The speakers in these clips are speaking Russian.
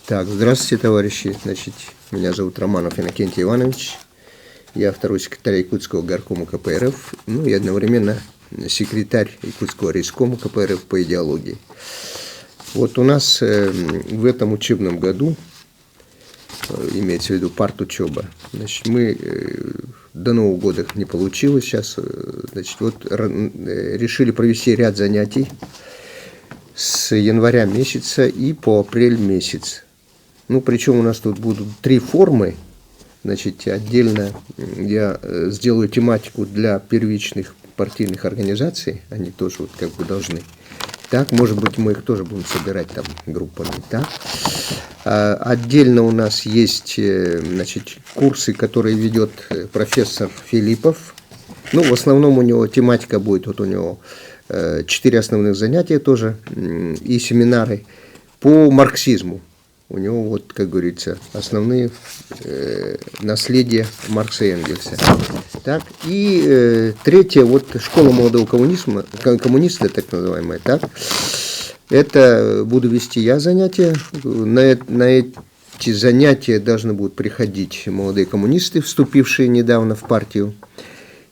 Так, здравствуйте, товарищи. Значит, меня зовут Романов Иннокентий Иванович. Я второй секретарь Якутского горкома КПРФ, ну и одновременно секретарь Якутского райискома КПРФ по идеологии. Вот у нас в этом учебном году, имеется в виду партучеба, значит, мы до Нового года не получилось сейчас, значит, вот решили провести ряд занятий с января месяца и по апрель месяц. Ну, причем у нас тут будут 3 формы. Значит, отдельно я сделаю тематику для первичных партийных организаций. Они тоже вот как бы должны. Так, может быть, мы их тоже будем собирать там группами. Так. Отдельно у нас есть, значит, курсы, которые ведет профессор Филиппов. Ну, в основном у него тематика будет, вот у него 4 основных занятия тоже и семинары по марксизму. У него, вот, как говорится, основные наследия Маркса и Энгельса. Так, и третье, вот школа молодого коммуниста, так называемая, так. Это буду вести я занятия. На эти занятия должны будут приходить молодые коммунисты, вступившие недавно в партию,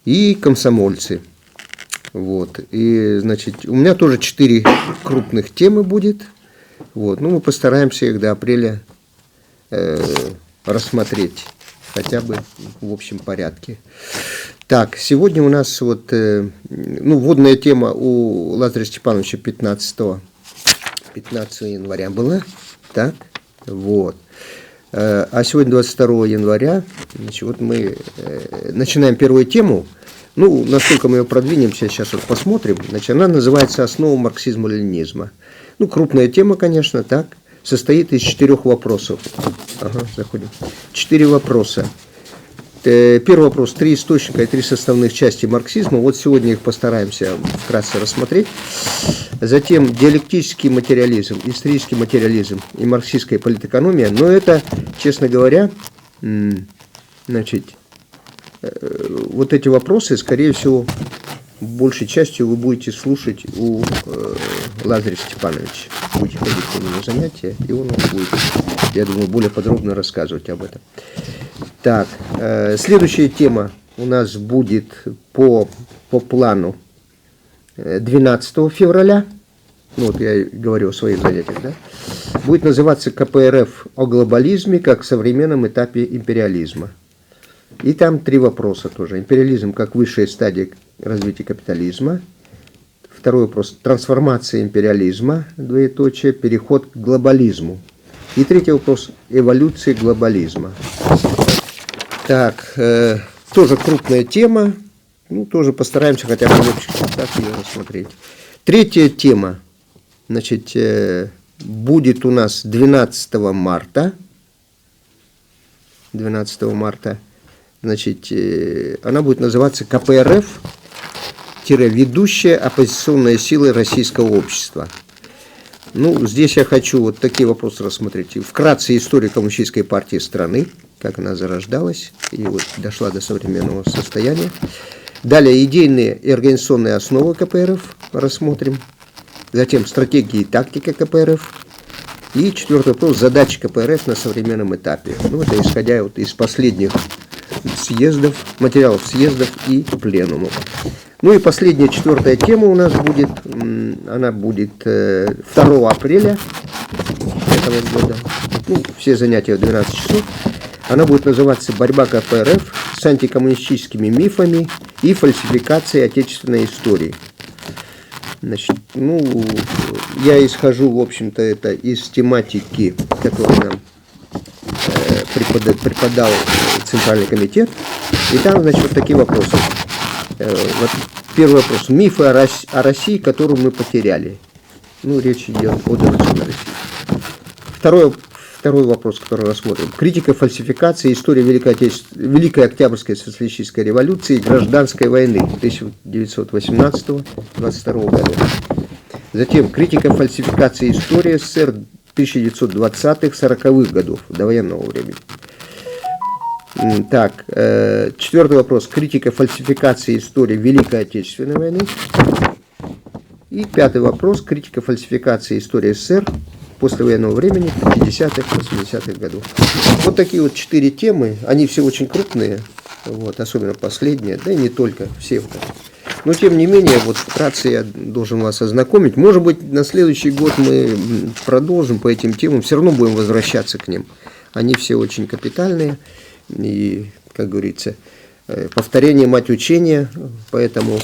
и комсомольцы. Вот. И, значит, у меня тоже 4 крупных темы будет. Вот. Ну, мы постараемся их до апреля рассмотреть, хотя бы в общем порядке. Так, сегодня у нас вот, ну, вводная тема у Лазаря Степановича 15 января была, так, вот. А сегодня 22 января, значит, вот мы начинаем первую тему. Ну, насколько мы ее продвинемся, сейчас вот посмотрим. Значит, она называется «Основа марксизма-ленинизма». Ну, крупная тема, конечно, так. Состоит из 4 вопросов. Ага, заходим. 4 вопроса. Первый вопрос. 3 источника и 3 составных части марксизма. Вот сегодня их постараемся вкратце рассмотреть. Затем диалектический материализм, исторический материализм и марксистская политэкономия. Но это, честно говоря, значит, вот эти вопросы, скорее всего, большей частью вы будете слушать у Лазаря Степановича. Будете ходить к нему на занятия, и он будет, я думаю, более подробно рассказывать об этом. Так, следующая тема у нас будет по плану 12 февраля. Ну, вот я говорю о своих занятиях, да? Будет называться «КПРФ о глобализме как современном этапе империализма». И там 3 вопроса тоже. Империализм как высшая стадия развития капитализма. Второй вопрос. Трансформация империализма, двоеточие, переход к глобализму. И третий вопрос. Эволюция глобализма. Так, тоже крупная тема. Ну, тоже постараемся хотя бы так ее рассмотреть. Третья тема, значит, будет у нас 12 марта. 12 марта. Значит, она будет называться КПРФ ведущая оппозиционная сила российского общества. Ну, здесь я хочу вот такие вопросы рассмотреть. Вкратце история коммунистической партии страны, как она зарождалась и вот дошла до современного состояния. Далее идейные и организационные основы КПРФ рассмотрим. Затем стратегия и тактика КПРФ. И 4-й вопрос. Задачи КПРФ на современном этапе. Ну, это исходя вот из последних съездов, материалов съездов и пленумов. Ну и последняя, 4-я тема у нас будет, она будет 2 апреля этого года. Ну, все занятия в 12 часов. Она будет называться «Борьба КПРФ с антикоммунистическими мифами и фальсификацией отечественной истории». Значит, ну, я исхожу, в общем-то, это из тематики, которую нам преподал Центральный комитет. И там, значит, вот такие вопросы. Вот первый вопрос. Мифы о России, которую мы потеряли. Ну, речь идет о дореволюционной России. Второй вопрос, который рассмотрим. Критика фальсификации истории Великой Октябрьской социалистической революции и гражданской войны 1918-22 года. Затем критика фальсификации истории СССР 1920-40-х годов, до военного времени. Так, 4-й вопрос. Критика фальсификации истории Великой Отечественной войны. И 5-й вопрос. Критика фальсификации истории СССР послевоенного времени 50-х, 80-х годов. Вот такие вот 4 темы, они все очень крупные, вот, особенно последние, да и не только, все вот. Но тем не менее, вот вкратце я должен вас ознакомить. Может быть, на следующий год мы продолжим по этим темам, все равно будем возвращаться к ним. Они все очень капитальные и, как говорится, повторение мать учения, поэтому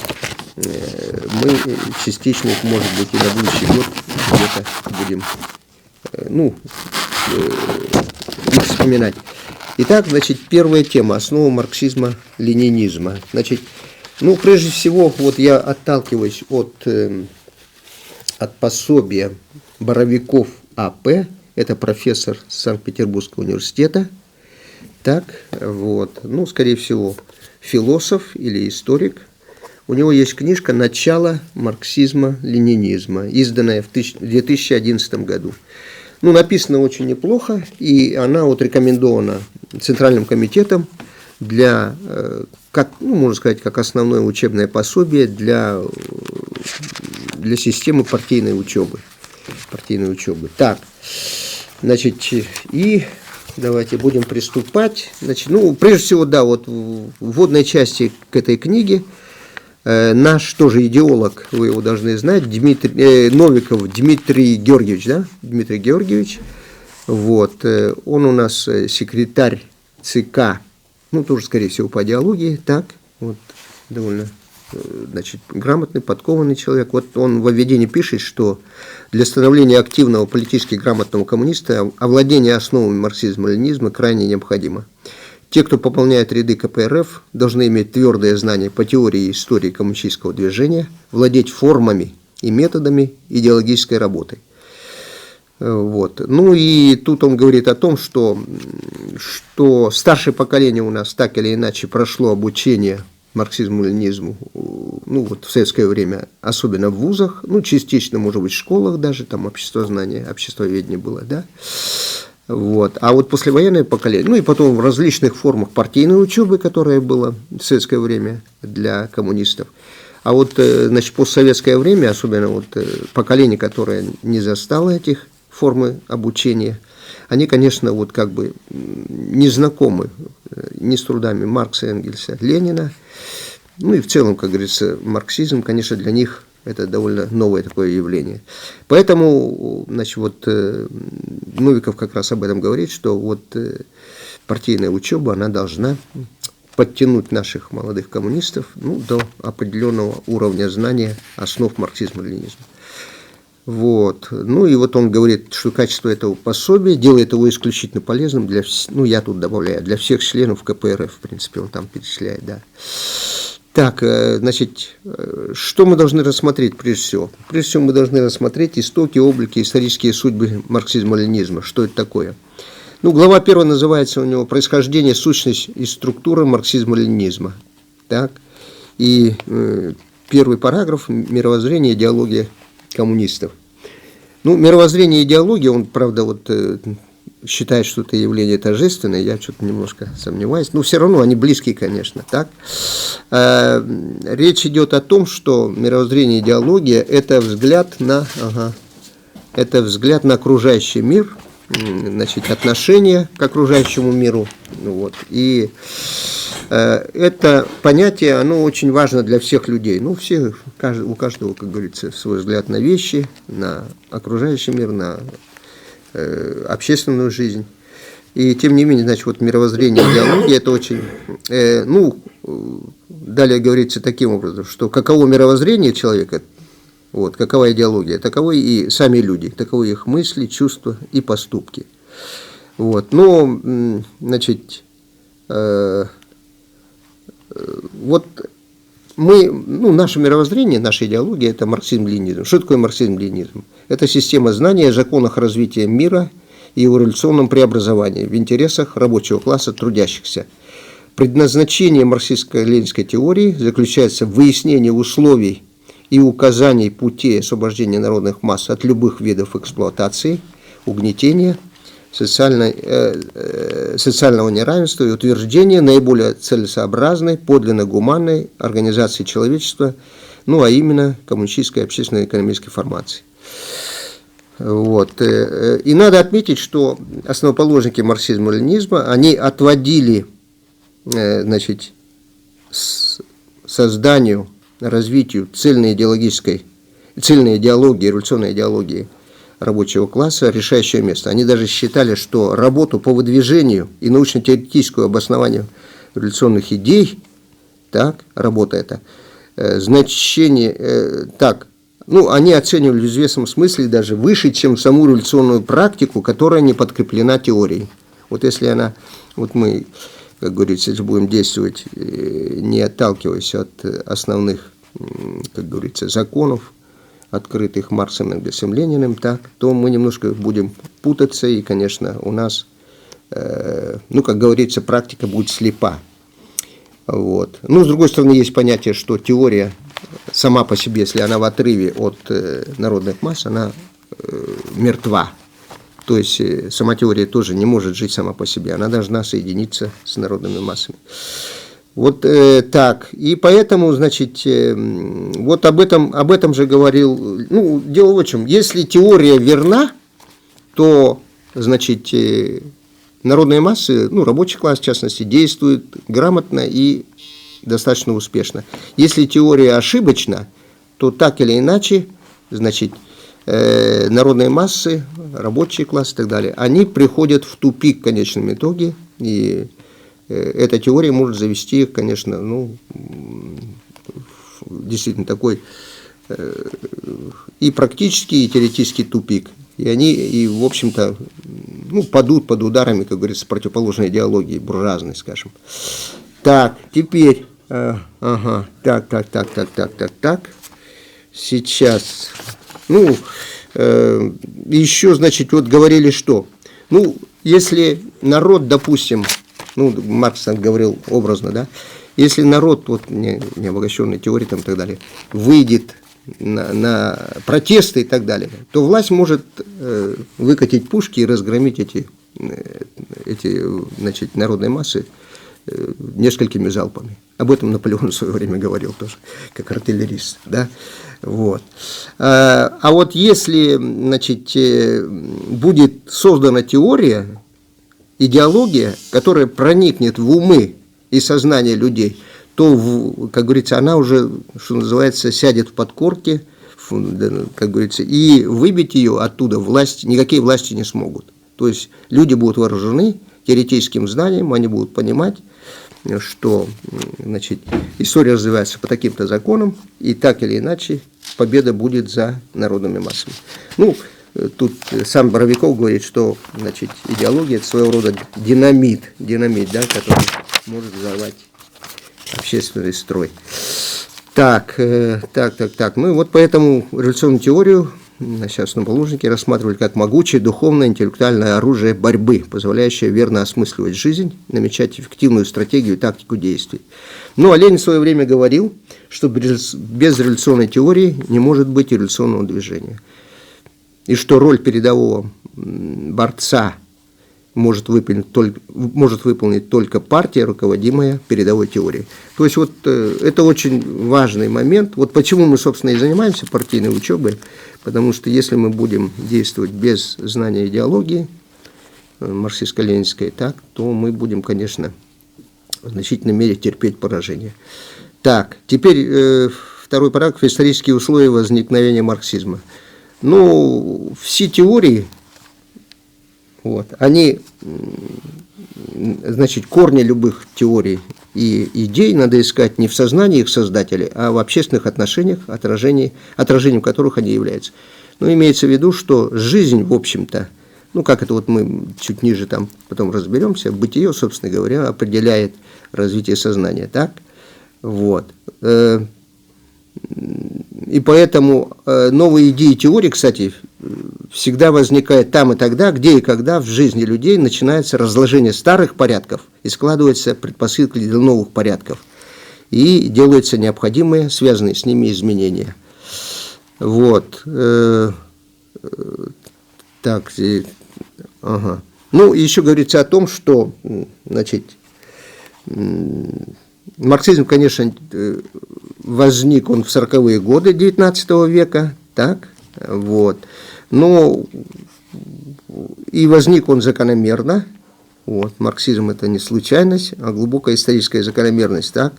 мы частично их, может быть, и на будущий год где-то будем, их вспоминать. Итак, значит, первая тема – основа марксизма-ленинизма. Значит, прежде всего, вот я отталкиваюсь от пособия Боровиков А.П., это профессор Санкт-Петербургского университета, так, вот, скорее всего, философ или историк. У него есть книжка «Начало марксизма-ленинизма», изданная в 2011 году. Написано очень неплохо, и она вот рекомендована Центральным комитетом для, как, можно сказать, как основное учебное пособие для системы партийной учебы. Так, значит, и давайте будем приступать. Значит, прежде всего, да, вот в вводной части к этой книге наш тоже идеолог, вы его должны знать, Новиков Дмитрий Георгиевич, да? Дмитрий Георгиевич, вот, он у нас секретарь ЦК, тоже, скорее всего, по идеологии, так, вот, довольно, значит, грамотный, подкованный человек. Вот он в введении пишет, что для становления активного, политически грамотного коммуниста овладение основами марксизма-ленинизма крайне необходимо. Те, кто пополняет ряды КПРФ, должны иметь твердое знание по теории и истории коммунистического движения, владеть формами и методами идеологической работы. Вот. И тут он говорит о том, что старшее поколение у нас так или иначе прошло обучение марксизму-ленинизму, вот в советское время, особенно в вузах, частично, может быть, в школах даже, там обществознание, обществоведение было, да. Вот. А вот послевоенное поколение, и потом в различных формах партийной учебы, которая была в советское время для коммунистов. А вот, значит, постсоветское время, особенно вот поколение, которое не застало этих формы обучения, они, конечно, вот как бы не знакомы ни с трудами Маркса, Энгельса, Ленина, и в целом, как говорится, марксизм, конечно, для них это довольно новое такое явление. Поэтому, значит, вот Новиков как раз об этом говорит, что вот партийная учеба, она должна подтянуть наших молодых коммунистов до определенного уровня знания основ марксизма-ленинизма. Вот. И вот он говорит, что качество этого пособия делает его исключительно полезным для, я тут добавляю, для всех членов КПРФ, в принципе, он там перечисляет, да. Так, значит, что мы должны рассмотреть прежде всего? Прежде всего мы должны рассмотреть истоки, облики, исторические судьбы марксизма-ленинизма. Что это такое? Глава 1 называется у него «Происхождение, сущность и структура марксизма-ленинизма». Так, и первый параграф «Мировоззрение, идеология коммунистов». Мировоззрение и идеология, он, правда, вот считает, что это явление тождественное, я что-то немножко сомневаюсь, но все равно они близкие, конечно, так. Речь идет о том, что мировоззрение и идеология – это взгляд на окружающий мир, значит, отношение к окружающему миру, вот, и это понятие, оно очень важно для всех людей, у каждого, как говорится, свой взгляд на вещи, на окружающий мир, на общественную жизнь. И тем не менее, значит, вот мировоззрение, идеология, это очень, далее говорится таким образом, что каково мировоззрение человека, вот, какова идеология, таковы и сами люди, таковы их мысли, чувства и поступки. Вот, значит, вот наше мировоззрение, наша идеология – это марксизм-ленинизм. Что такое марксизм-ленинизм? Это система знаний о законах развития мира и его революционном преобразовании в интересах рабочего класса, трудящихся. Предназначение марксистско-ленинской теории заключается в выяснении условий и указаний путей освобождения народных масс от любых видов эксплуатации, угнетения, социального неравенства и утверждения наиболее целесообразной, подлинно гуманной организации человечества, а именно коммунистической общественно-экономической формации. Вот. И надо отметить, что основоположники марксизма-ленинизма, они отводили, значит, созданию, развитию цельной идеологии, революционной идеологии рабочего класса решающее место. Они даже считали, что работу по выдвижению и научно-теоретическому обоснованию революционных идей, так, работа эта, значение, так, ну, они оценивали в известном смысле даже выше, чем саму революционную практику, которая не подкреплена теорией. Вот если она, вот мы, как говорится, если будем действовать, не отталкиваясь от основных, как говорится, законов, открытых Марксом, Энгельсом, Лениным, так, то мы немножко будем путаться, и, конечно, у нас, ну, как говорится, практика будет слепа. Вот. Ну, с другой стороны, есть понятие, что теория сама по себе, если она в отрыве от народных масс, она мертва. То есть сама теория тоже не может жить сама по себе, она должна соединиться с народными массами. Вот так. И поэтому, значит, вот об этом же говорил, ну, дело в чем, если теория верна, то, значит, народные массы, ну, рабочий класс, в частности, действует грамотно и достаточно успешно. Если теория ошибочна, то так или иначе, значит, народные массы, рабочий класс и так далее, они приходят в тупик в конечном итоге, и эта теория может завести их, конечно, ну, действительно такой и практический, и теоретический тупик. И они, и, в общем-то, ну, падут под ударами, как говорится, противоположной идеологии, буржуазной, скажем. Так, теперь, ага, так. Сейчас, ну, еще, значит, вот говорили, что, ну, если народ, допустим, ну, Маркс говорил образно, да, если народ, вот, не обогащенной теорией там и так далее, выйдет на протесты и так далее, то власть может выкатить пушки и разгромить эти, значит, народные массы несколькими залпами. Об этом Наполеон в свое время говорил тоже, как артиллерист, да, вот. А вот если, значит, будет создана теория, идеология, которая проникнет в умы и сознание людей, то, как говорится, она уже, что называется, сядет в подкорке, как говорится, и выбить ее оттуда никакие власти не смогут. То есть люди будут вооружены теоретическим знанием, они будут понимать, что, значит, история развивается по таким-то законам, и так или иначе победа будет за народными массами. Ну, тут сам Боровиков говорит, что, значит, идеология – это своего рода динамит, да, который может взорвать общественный строй. Так. Ну и вот поэтому революционную теорию сейчас основоположники рассматривали как могучее духовное интеллектуальное оружие борьбы, позволяющее верно осмысливать жизнь, намечать эффективную стратегию и тактику действий. Ну, а Ленин в свое время говорил, что без революционной теории не может быть революционного движения. И что роль передового борца может выполнить только партия, руководимая передовой теорией. То есть вот это очень важный момент. Вот почему мы, собственно, и занимаемся партийной учебой, потому что если мы будем действовать без знания идеологии марксистско-ленинской, так, то мы будем, конечно, в значительной мере терпеть поражение. Так, теперь второй параграф. Исторические условия возникновения марксизма. Ну, все теории, вот, они, значит, корни любых теорий и идей надо искать не в сознании их создателей, а в общественных отношениях, отражением которых они являются. Но имеется в виду, что жизнь, в общем-то, ну, как это вот мы чуть ниже там потом разберемся, бытие, собственно говоря, определяет развитие сознания, так? Вот. И поэтому новые идеи и теории, кстати, всегда возникают там и тогда, где и когда в жизни людей начинается разложение старых порядков и складываются предпосылки для новых порядков. И делаются необходимые, связанные с ними изменения. Вот. Так, ага. Ну, еще говорится о том, что, значит, марксизм, конечно, возник он в 40-е годы XIX века, так, вот. Но и возник он закономерно. Вот, марксизм – это не случайность, а глубокая историческая закономерность. Так?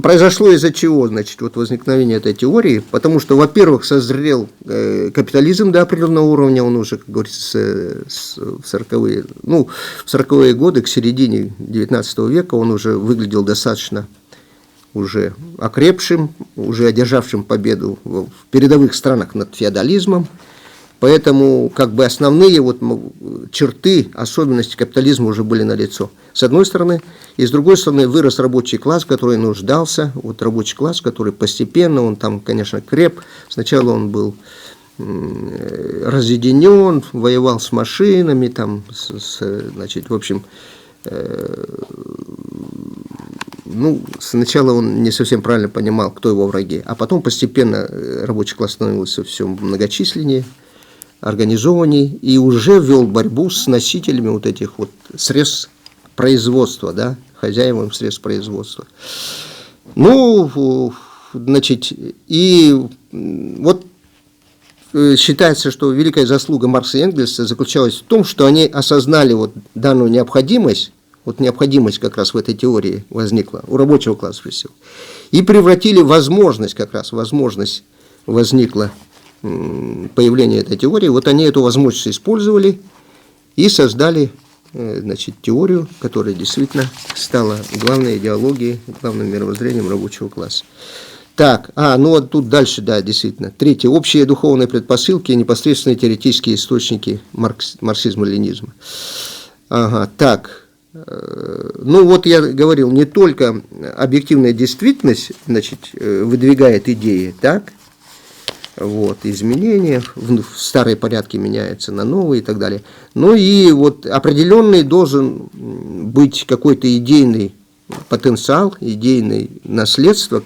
Произошло из-за чего, значит, вот возникновение этой теории? Потому что, во-первых, созрел капитализм до определенного уровня, он уже, как говорится, в 40-е годы, к середине XIX века, он уже выглядел достаточно уже окрепшим, уже одержавшим победу в передовых странах над феодализмом. Поэтому как бы основные вот черты, особенности капитализма уже были налицо. С одной стороны, и с другой стороны вырос рабочий класс, который нуждался, вот рабочий класс, который постепенно, он там, конечно, креп, сначала он был разъединен, воевал с машинами, там, значит, в общем, ну, сначала он не совсем правильно понимал, кто его враги, а потом постепенно рабочий класс становился все многочисленнее, организованней, и уже вел борьбу с носителями вот этих вот средств производства, да, хозяевам средств производства. Ну, значит, и вот считается, что великая заслуга Маркса и Энгельса заключалась в том, что они осознали вот данную необходимость, вот необходимость как раз в этой теории возникла у рабочего класса, прежде всего, и превратили возможность, как раз возможность возникла появления этой теории, вот они эту возможность использовали и создали, значит, теорию, которая действительно стала главной идеологией, главным мировоззрением рабочего класса. Так, ну вот тут дальше, да, действительно. Третье. Общие духовные предпосылки и непосредственные теоретические источники марксизма-ленизма. Ага, так. Ну вот я говорил, не только объективная действительность, значит, выдвигает идеи, так, вот, изменения, в старые порядки меняются на новые и так далее. Ну и вот определенный должен быть какой-то идейный потенциал, идейное наследство,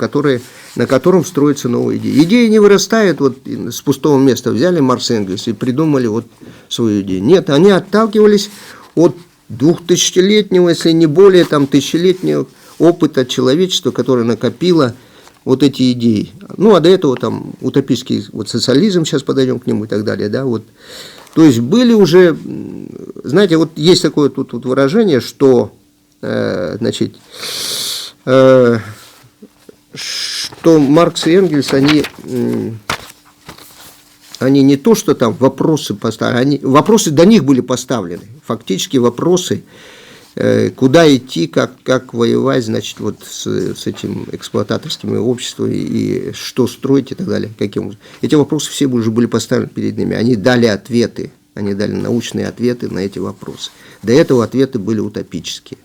на котором строятся новые идеи. Идеи не вырастают вот с пустого места, взяли Маркс и Энгельс и придумали вот свою идею. Нет, они отталкивались от двухтысячелетнего, если не более, там, тысячелетнего опыта человечества, которое накопило вот эти идеи. Ну, а до этого там утопический вот социализм, сейчас подойдем к нему и так далее, да, вот. То есть были уже, знаете, вот есть такое тут выражение, что, значит, что Маркс и Энгельс, они не то, что там вопросы поставили, вопросы до них были поставлены, фактически вопросы, куда идти, как воевать, значит, вот с этим эксплуататорскими обществами и что строить и так далее. Эти вопросы все уже были поставлены перед ними. Они дали ответы, они дали научные ответы на эти вопросы. До этого ответы были утопические.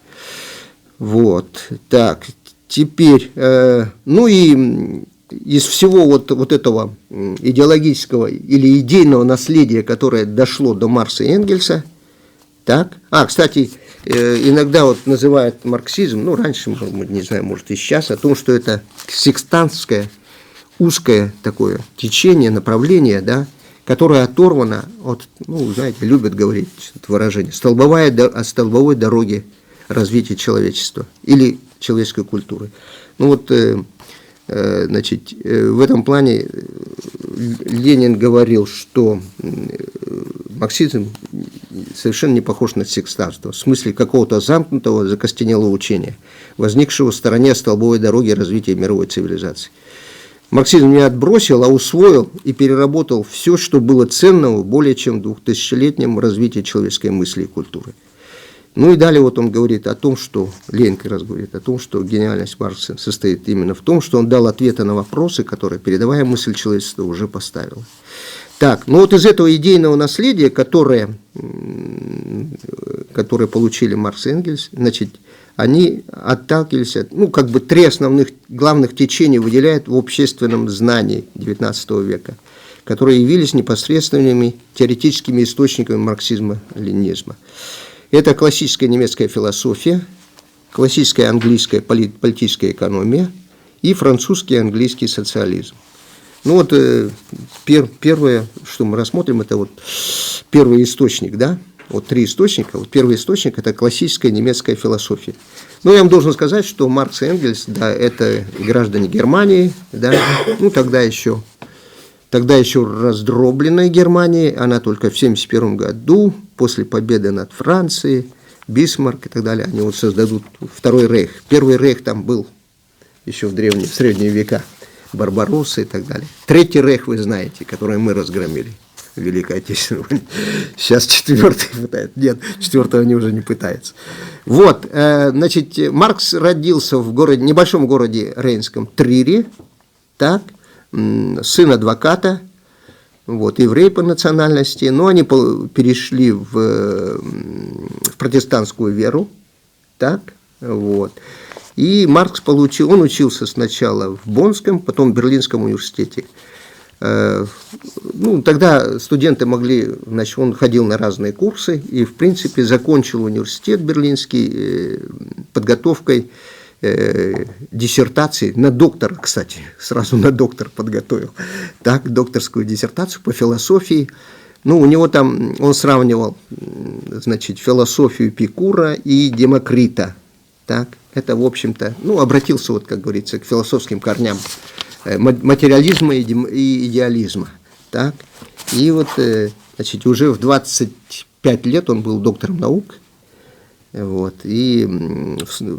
Вот, так, теперь, ну и из всего вот этого идеологического или идейного наследия, которое дошло до Маркса и Энгельса, так, кстати, иногда вот называют марксизм, ну, раньше, не знаю, может и сейчас, о том, что это сектантское, узкое такое течение, направление, да, которое оторвано от, ну, знаете, любят говорить это выражение, от столбовой дороги развития человечества или человеческой культуры. Ну, вот, значит, в этом плане Ленин говорил, что марксизм совершенно не похож на сектантство, в смысле какого-то замкнутого, закостенелого учения, возникшего в стороне столбовой дороги развития мировой цивилизации. Марксизм не отбросил, а усвоил и переработал все, что было ценного в более чем 2000-летнем развитии человеческой мысли и культуры. Ну и далее вот он говорит о том, что, Ленин как раз говорит о том, что гениальность Маркса состоит именно в том, что он дал ответы на вопросы, которые передовая мысль человечества уже поставила. Так, ну вот из этого идейного наследия, которое получили Маркс и Энгельс, значит, они отталкивались от, ну, как бы три основных главных течения выделяют в общественном знании XIX века, которые явились непосредственными теоретическими источниками марксизма-ленинизма. Это классическая немецкая философия, классическая английская политическая экономия и французский и английский социализм. Ну вот первое, что мы рассмотрим, это вот первый источник, да, вот три источника. Вот первый источник – это классическая немецкая философия. Ну, я вам должен сказать, что Маркс и Энгельс, да, это граждане Германии, да, ну, тогда еще тогда еще раздробленной Германии, она только в 1971 году, после победы над Францией, Бисмарк и так далее, они вот создадут Второй рейх. Первый рейх там был еще в средние века, Барбаросса и так далее. Третий рейх вы знаете, который мы разгромили в Великой Отечественной войне. Сейчас четвертый пытается. Нет, четвертого они уже не пытаются. Вот, значит, Маркс родился в городе, небольшом городе Рейнском Трире, так, сын адвоката, вот, еврей по национальности, но они перешли в протестантскую веру, так, вот. И Маркс он учился сначала в Боннском, потом в Берлинском университете. Ну, тогда студенты могли, значит, он ходил на разные курсы и, в принципе, закончил университет берлинский подготовкой диссертации на доктора, кстати, сразу на доктор подготовил, так, докторскую диссертацию по философии. Ну, у него там, он сравнивал, значит, философию Эпикура и Демокрита, так, это, в общем-то, ну, обратился, вот, как говорится, к философским корням материализма и идеализма, так, и вот, значит, уже в 25 лет он был доктором наук, вот, и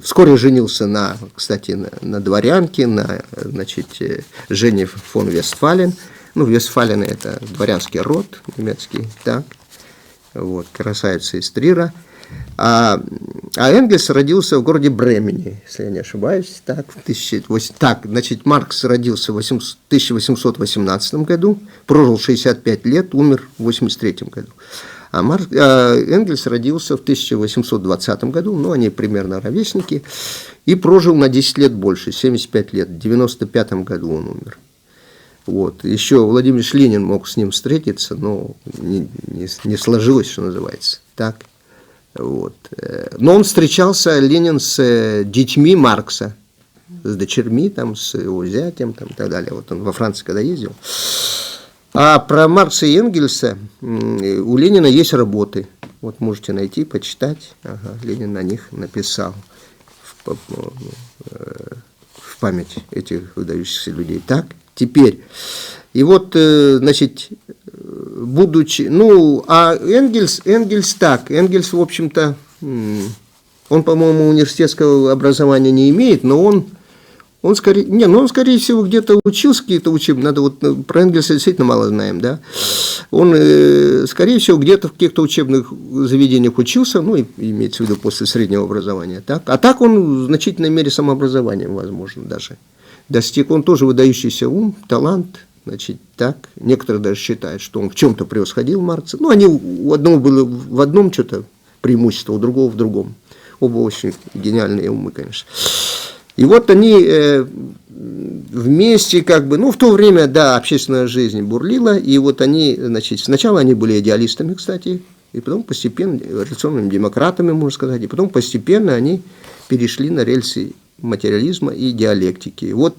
вскоре женился кстати, на дворянке, значит, Жене фон Вестфален. Ну, Вестфалены – это дворянский род немецкий, так, вот, красавица из Трира. А Энгельс родился в городе Бремене, если я не ошибаюсь, так, значит, Маркс родился в 1818 году, прожил 65 лет, умер в 1983 году. А Энгельс родился в 1820 году, ну, они примерно ровесники, и прожил на 10 лет больше, 75 лет, в 1995 году он умер. Вот. Еще Владимир Ленин мог с ним встретиться, но не сложилось, что называется, так. Вот. Но он встречался, Ленин, с детьми Маркса, с дочерьми, там, с его зятем, там, и так далее. Вот он во Франции когда ездил. А про Маркса и Энгельса у Ленина есть работы. Вот можете найти, почитать. Ага, Ленин на них написал в память этих выдающихся людей. Так, теперь. И вот, значит, будучи... Ну, а Энгельс, в общем-то, он, по-моему, университетского образования не имеет, но он скорее всего, где-то учился, какие-то учебы, надо вот про Энгельса действительно мало знаем, да, он, скорее всего, где-то в каких-то учебных заведениях учился, ну, имеется в виду после среднего образования, так, а так он в значительной мере самообразованием, возможно, даже достиг, он тоже выдающийся ум, талант, значит, так, некоторые даже считают, что он в чем-то превосходил Маркса, ну, они у одного было в одном что-то преимущество, у другого в другом, оба очень гениальные умы, конечно. И вот они вместе, как бы, ну, в то время, да, общественная жизнь бурлила, и вот они, значит, сначала они были идеалистами, кстати, и потом постепенно, революционными демократами, можно сказать, и потом постепенно они перешли на рельсы материализма и диалектики. И вот,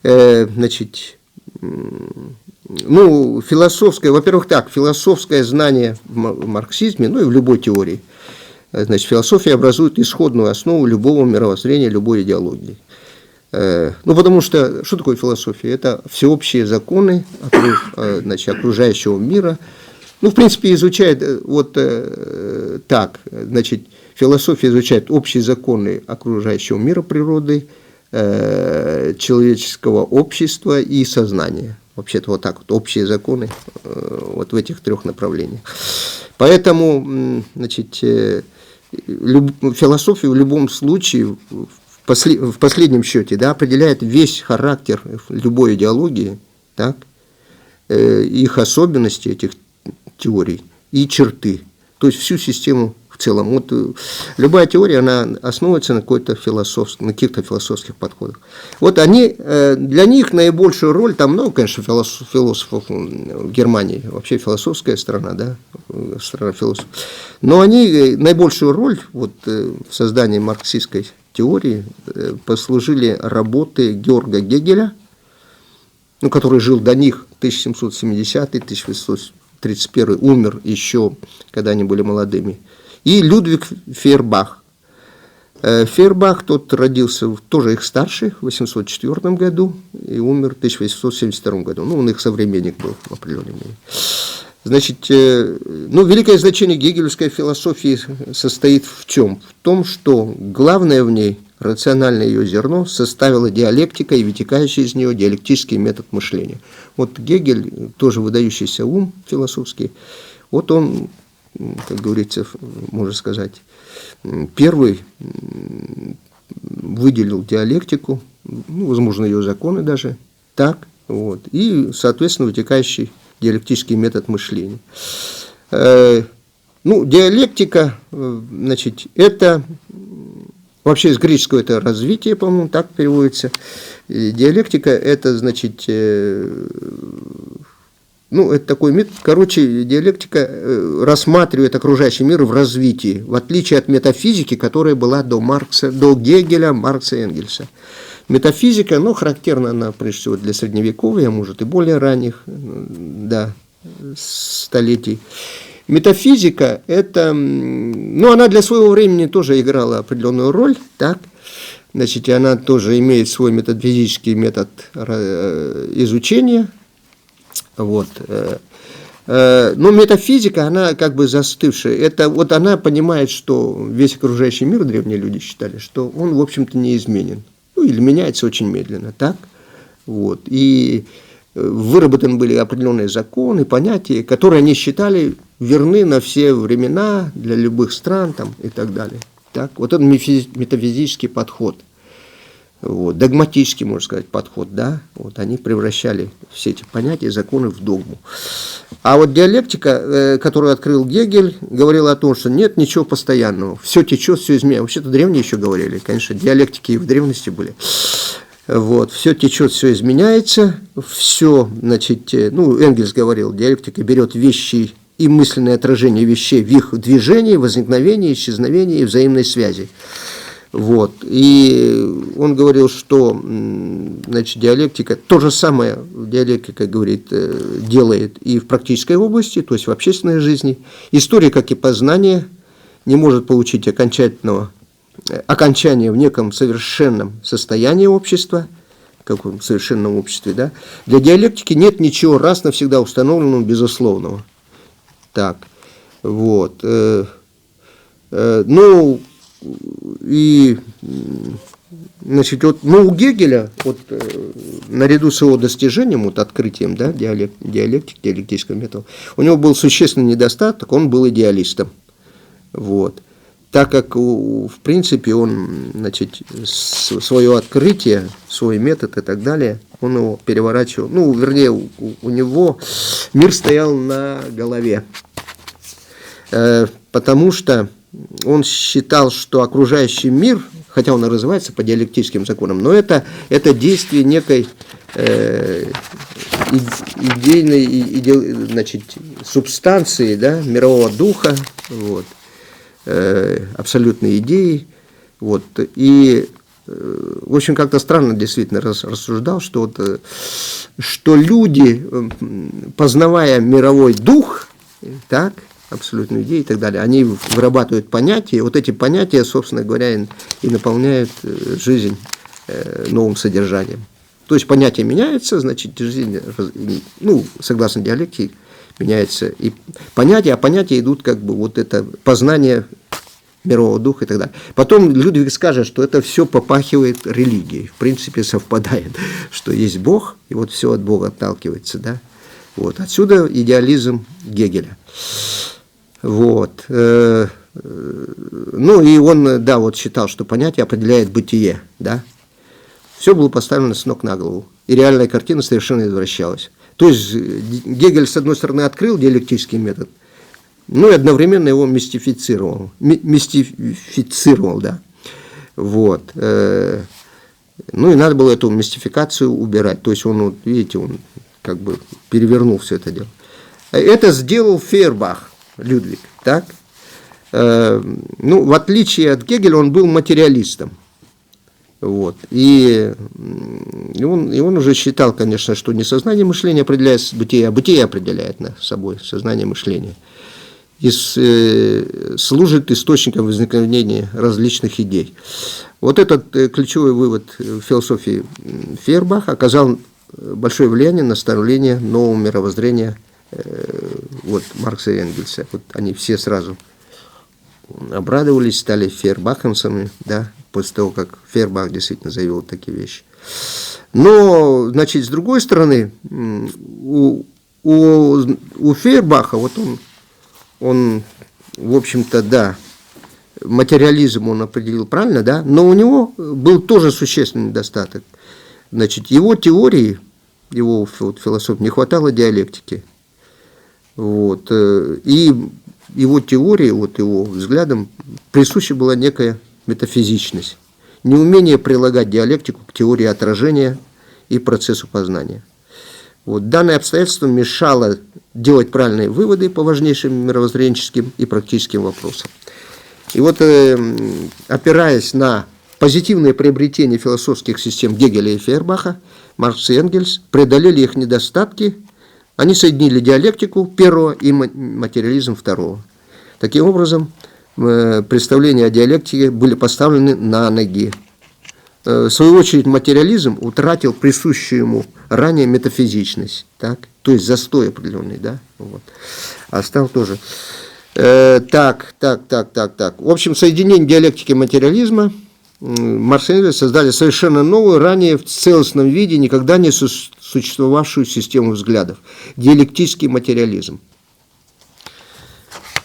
значит, ну, философское, во-первых, так, философское знание в марксизме, ну, и в любой теории, значит, философия образует исходную основу любого мировоззрения, любой идеологии. Ну, потому что, что такое философия? Это всеобщие законы, значит, окружающего мира. Ну, в принципе, изучает вот так, значит, философия изучает общие законы окружающего мира, природы, человеческого общества и сознания. Вообще-то вот так вот, общие законы вот в этих трех направлениях. Поэтому, значит, философия в любом случае, в последнем счете, да, определяет весь характер любой идеологии, так, их особенности этих теорий и черты, то есть всю систему в целом. Вот любая теория, она основывается на каких-то философских подходах. Вот они, для них наибольшую роль, там много, конечно, философов в Германии, вообще философская страна, да, страна философов, но они наибольшую роль вот в создании марксистской теории послужили работы Георга Гегеля, ну, который жил до них 1770-1831, умер еще, когда они были молодыми, и Людвиг Фейербах. Фейербах, тот родился тоже их старше, в 804 году, и умер в 1872 году. Ну, он их современник был в определенной мере. Значит, ну, великое значение гегелевской философии состоит в чем? В том, что главное в ней, рациональное ее зерно, составила диалектика и вытекающий из нее диалектический метод мышления. Вот Гегель, тоже выдающийся ум философский, вот он, как говорится, можно сказать, первый выделил диалектику, ну, возможно, ее законы даже, так, вот, и, соответственно, вытекающий диалектический метод мышления. Ну, диалектика, значит, это, вообще из греческого это развитие, по-моему, так переводится. И диалектика это, значит, ну, это такой метод, короче, диалектика рассматривает окружающий мир в развитии, в отличие от метафизики, которая была до Маркса, до Гегеля, Маркса и Энгельса. Метафизика, ну, характерна она, прежде всего, для средневековья, может, и более ранних, да, столетий. Метафизика, это, ну, она для своего времени тоже играла определенную роль, так, значит, она тоже имеет свой метафизический метод изучения, вот. Но метафизика, она как бы застывшая. Это вот она понимает, что весь окружающий мир, древние люди считали, что он, в общем-то, неизменен. Ну, или меняется очень медленно, так? Вот. И выработаны были определенные законы, понятия, которые они считали верны на все времена, для любых стран там, и так далее. Так? Вот это метафизический подход. Вот, догматический, можно сказать, подход, да, вот они превращали все эти понятия, законы в догму. А вот диалектика, которую открыл Гегель, говорила о том, что нет ничего постоянного, все течет, все изменяется. Вообще-то древние еще говорили, конечно, диалектики и в древности были. Вот, все течет, все изменяется, все, значит, ну, Энгельс говорил, диалектика берет вещи и мысленное отражение вещей в их движении, возникновении, исчезновении и взаимной связи. Вот. И он говорил, что, значит, диалектика, то же самое диалектика, говорит, делает и в практической области, то есть в общественной жизни. История, как и познание, не может получить окончания в неком совершенном состоянии общества, в каком совершенном обществе, да. Для диалектики нет ничего раз навсегда установленного, безусловного. Так, вот. Ну, и, значит, вот, ну, у Гегеля, вот, наряду с его достижением, вот, открытием, да, диалектики, диалектического метода, у него был существенный недостаток, он был идеалистом. Вот. Так как, в принципе, он, значит, свое открытие, свой метод и так далее, он его переворачивал, ну, вернее, у него мир стоял на голове, потому что он считал, что окружающий мир, хотя он и развивается по диалектическим законам, но это действие некой идейной, значит, субстанции, да, мирового духа, вот, абсолютной идеи. Вот, и, в общем, как-то странно действительно рассуждал, что, вот, что люди, познавая мировой дух, так, абсолютную идею и так далее, они вырабатывают понятия, и вот эти понятия, собственно говоря, и наполняют жизнь новым содержанием. То есть понятия меняются, значит, жизнь, ну, согласно диалектике, меняется и понятия, а понятия идут как бы вот это познание мирового духа и так далее. Потом Людвиг скажет, что это все попахивает религией, в принципе, совпадает, что есть Бог, и вот все от Бога отталкивается, да. Вот. Отсюда идеализм Гегеля. Вот. Ну, и он, да, вот считал, что понятие определяет бытие, да. Все было поставлено с ног на голову, и реальная картина совершенно извращалась. То есть Гегель, с одной стороны, открыл диалектический метод, но и одновременно его мистифицировал, да. Вот. Ну, и надо было эту мистификацию убирать. То есть он, вот, видите, он как бы перевернул все это дело. Это сделал Фейербах, Людвиг, так? Ну, в отличие от Гегеля, он был материалистом. Вот. И он уже считал, конечно, что не сознание мышления определяет бытие, а бытие определяет собой сознание мышления. служит источником возникновения различных идей. Вот этот ключевой вывод в философии Фейербаха оказал большое влияние на становление нового мировоззрения вот, Маркса и Энгельса. Вот они все сразу обрадовались, стали фейербаховцами, да, после того, как Фейербах действительно заявил такие вещи. Но, значит, с другой стороны, у Фейербаха, вот он, в общем-то, да, материализм он определил правильно, да, но у него был тоже существенный недостаток. Значит, его теории, его вот, философии не хватало диалектики. Вот, и его теории, вот его взглядам присуща была некая метафизичность, неумение прилагать диалектику к теории отражения и процессу познания. Вот, данное обстоятельство мешало делать правильные выводы по важнейшим мировоззренческим и практическим вопросам. И вот, опираясь на позитивные приобретения философских систем Гегеля и Фейербаха, Маркс и Энгельс преодолели их недостатки. Они соединили диалектику первого и материализм второго. Таким образом, представления о диалектике были поставлены на ноги. В свою очередь, материализм утратил присущую ему ранее метафизичность, так? То есть застой определенный, да? Вот. А стал тоже. Так. В общем, соединение диалектики и материализма Маркс и Энгельс создали совершенно новую, ранее в целостном виде никогда не существовавшую систему взглядов. Диалектический материализм.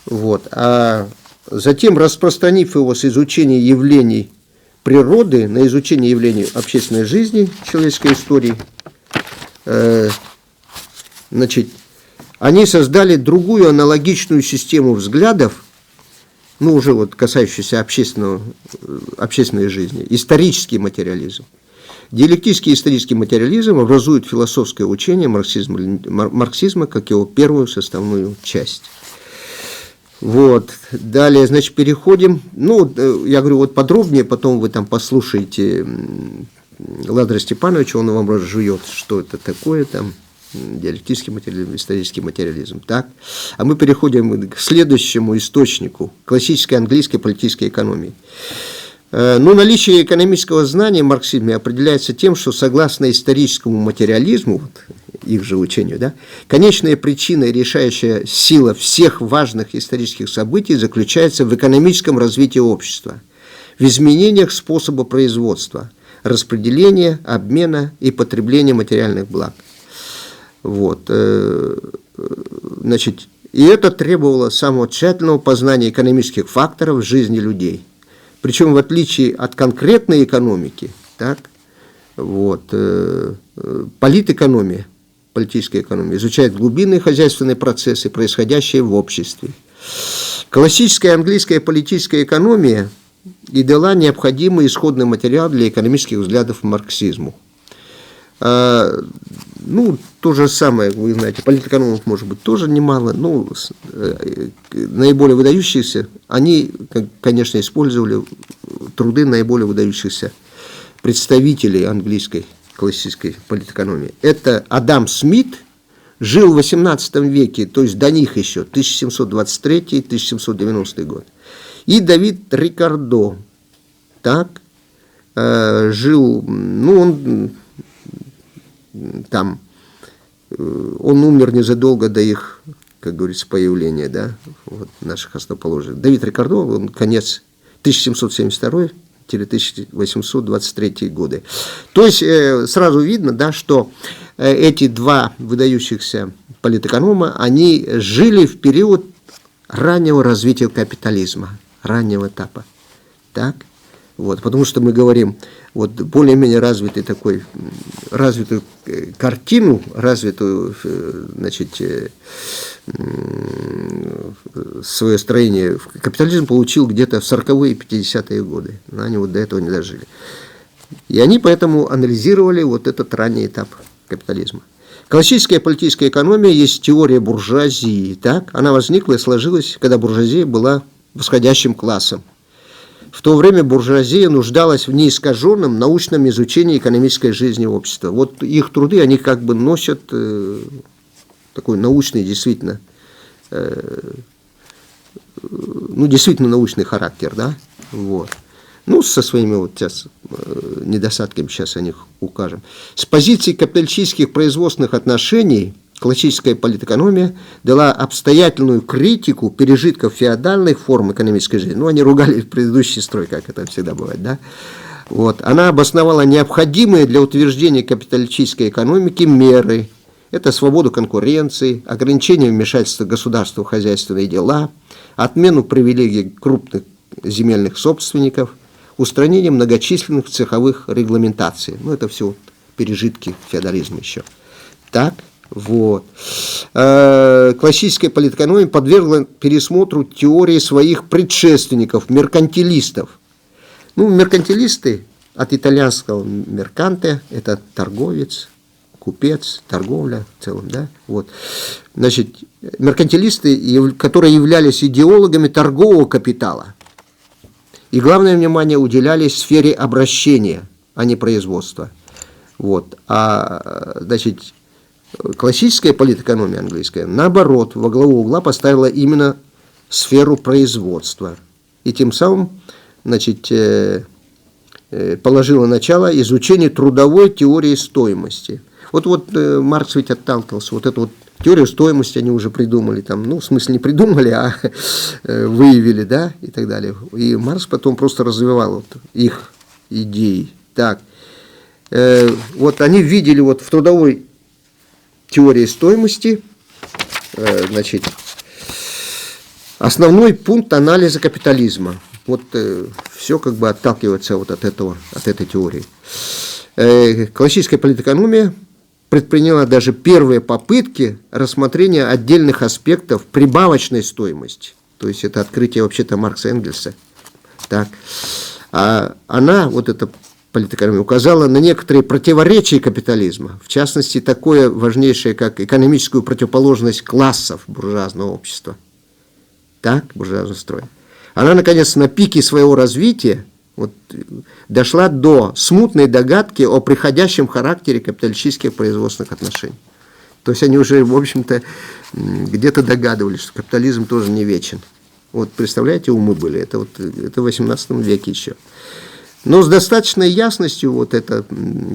Вот. А затем, распространив его с изучения явлений природы на изучение явлений общественной жизни, человеческой истории, значит, они создали другую аналогичную систему взглядов, ну, уже вот касающуюся общественной жизни, исторический материализм. Диалектический исторический материализм образует философское учение марксизма как его первую составную часть. Вот, далее, значит, переходим, ну, я говорю, вот подробнее, потом вы там послушаете Ладра Степановича, он вам разжует, что это такое там, диалектический материализм, исторический материализм, так. А мы переходим к следующему источнику, классической английской политической экономии. Но наличие экономического знания в марксизме определяется тем, что согласно историческому материализму, вот, их же учению, да, конечная причина и решающая сила всех важных исторических событий заключается в экономическом развитии общества, в изменениях способа производства, распределения, обмена и потребления материальных благ. Вот, значит, и это требовало самого тщательного познания экономических факторов в жизни людей. Причем в отличие от конкретной экономики, так, вот, политэкономия, политическая экономия изучает глубинные хозяйственные процессы, происходящие в обществе. Классическая английская политическая экономия и дала необходимый исходный материал для экономических взглядов к марксизму. Ну, то же самое, вы знаете, политэкономов, может быть, тоже немало, но наиболее выдающиеся, они, конечно, использовали труды наиболее выдающихся представителей английской классической политэкономии. Это Адам Смит, жил в XVIII веке, то есть до них еще, 1723-1790 год. И Давид Рикардо, так, жил, ну, он там, он умер незадолго до их, как говорится, появления, да, вот, наших основоположников. Давид Рикардо, он конец 1772-1823 годы. То есть сразу видно, да, что эти два выдающихся политэконома, они жили в период раннего развития капитализма, раннего этапа, так. Вот, потому что мы говорим, вот более-менее развитую картину, развитую, значит, свое строение капитализм получил где-то в 40-е и 50-е годы. Но они вот до этого не дожили. И они поэтому анализировали вот этот ранний этап капитализма. Классическая политическая экономия есть теория буржуазии. Так? Она возникла и сложилась, когда буржуазия была восходящим классом. В то время буржуазия нуждалась в неискаженном научном изучении экономической жизни общества. Вот их труды, они как бы носят такой научный, действительно, ну, действительно научный характер, да, вот. Ну, со своими вот сейчас недостатками, сейчас о них укажем. С позиции капиталистических производственных отношений классическая политэкономия дала обстоятельную критику пережитков феодальных форм экономической жизни. Ну, они ругали предыдущий строй, как это всегда бывает, да. Вот. Она обосновала необходимые для утверждения капиталистической экономики меры. Это свободу конкуренции, ограничение вмешательства государства в хозяйственные дела, отмену привилегий крупных земельных собственников, устранение многочисленных цеховых регламентаций. Ну, это все пережитки феодализма еще. Так, вот. Классическая политэкономия подвергла пересмотру теории своих предшественников, меркантилистов. Ну, меркантилисты от итальянского мерканте, это торговец, купец, торговля в целом, да, вот. Значит, меркантилисты, которые являлись идеологами торгового капитала, и главное внимание уделяли сфере обращения, а не производства. Вот. А, значит, классическая политэкономия английская, наоборот, во главу угла поставила именно сферу производства. И тем самым, значит, положила начало изучению трудовой теории стоимости. Вот Маркс ведь отталкивался, вот эту вот теорию стоимости они уже придумали, там, ну, в смысле не придумали, а выявили, да, и так далее. И Маркс потом просто развивал вот их идеи. Так, вот они видели вот в трудовой теории стоимости, значит, основной пункт анализа капитализма. Вот все как бы отталкивается вот от этой теории. Классическая политэкономия предприняла даже первые попытки рассмотрения отдельных аспектов прибавочной стоимости. То есть это открытие вообще-то Маркса и Энгельса. Так. А она, вот эта политэкономия, указала на некоторые противоречия капитализма, в частности, такое важнейшее, как экономическую противоположность классов буржуазного общества. Так, буржуазного строя. Она, наконец, на пике своего развития вот, дошла до смутной догадки о приходящем характере капиталистических производственных отношений. То есть они уже, в общем-то, где-то догадывались, что капитализм тоже не вечен. Вот представляете, умы были, это в 18 веке еще. Но с достаточной ясностью вот эта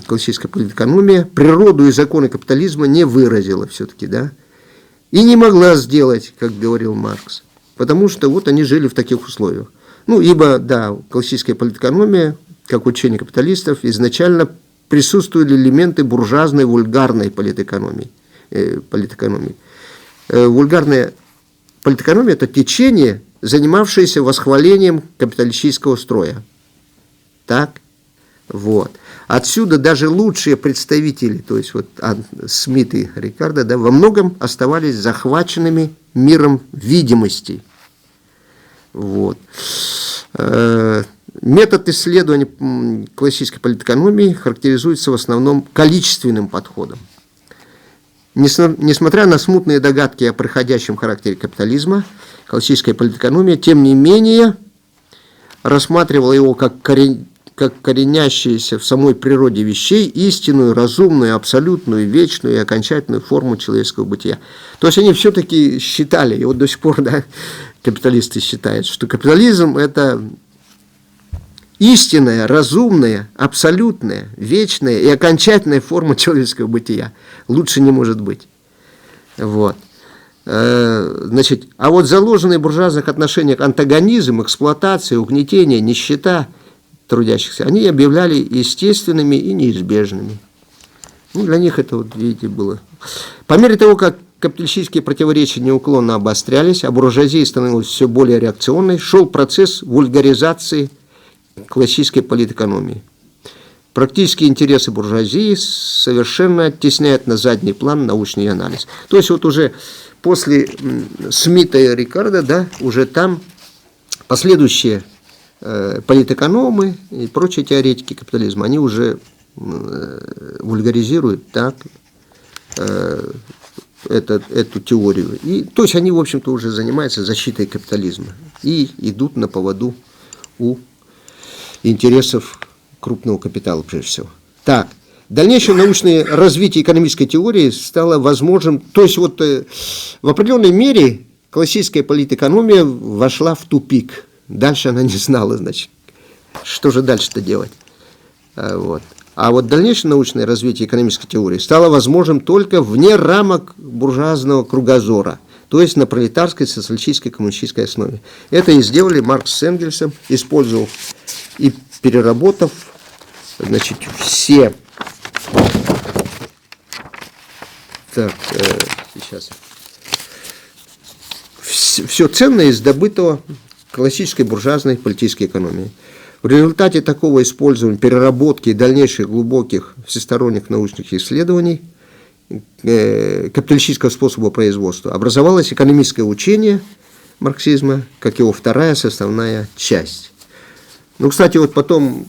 классическая политэкономия природу и законы капитализма не выразила все-таки, да, и не могла сделать, как говорил Маркс, потому что вот они жили в таких условиях. Ну, ибо, да, классическая политэкономия, как учение капиталистов, изначально присутствуют элементы буржуазной вульгарной политэкономии. Вульгарная политэкономия – это течение, занимавшееся восхвалением капиталистического строя. Так? Вот. Отсюда даже лучшие представители, то есть вот Смит и Рикардо, да, во многом оставались захваченными миром видимостей. Вот. Метод исследования классической политэкономии характеризуется в основном количественным подходом. Несмотря на смутные догадки о проходящем характере капитализма, классическая политэкономия, тем не менее, рассматривала его как коренящуюся в самой природе вещей истинную, разумную, абсолютную, вечную и окончательную форму человеческого бытия. То есть они все-таки считали, и вот до сих пор, да, капиталисты считают, что капитализм – это истинная, разумная, абсолютная, вечная и окончательная форма человеческого бытия. Лучше не может быть. Вот. Значит, а вот заложенные в буржуазных отношениях антагонизм, эксплуатация, угнетение, нищета трудящихся, они объявляли естественными и неизбежными. Ну, для них это, вот, видите, было. По мере того, как капиталистические противоречия неуклонно обострялись, а буржуазия становилась все более реакционной, шел процесс вульгаризации классической политэкономии. Практические интересы буржуазии совершенно оттесняют на задний план научный анализ. То есть вот уже после Смита и Рикардо, да, уже там последующие политэкономы и прочие теоретики капитализма, они уже вульгаризируют так, эту теорию. И, то есть они, в общем-то, уже занимаются защитой капитализма и идут на поводу у интересов крупного капитала, прежде всего. Так, дальнейшее научное развитие экономической теории стало возможным, то есть вот в определенной мере классическая политэкономия вошла в тупик. Дальше она не знала, значит, что же дальше-то делать. Вот. А вот дальнейшее научное развитие экономической теории стало возможным только вне рамок буржуазного кругозора, то есть на пролетарской, социалистической, коммунистической основе. Это и сделали Маркс с Энгельсом, использовав и переработав, значит, все... Так, сейчас... Все ценное из добытого классической буржуазной политической экономии. В результате такого использования, переработки и дальнейших глубоких всесторонних научных исследований капиталистического способа производства образовалось экономическое учение марксизма, как его вторая составная часть. Ну, кстати, вот потом,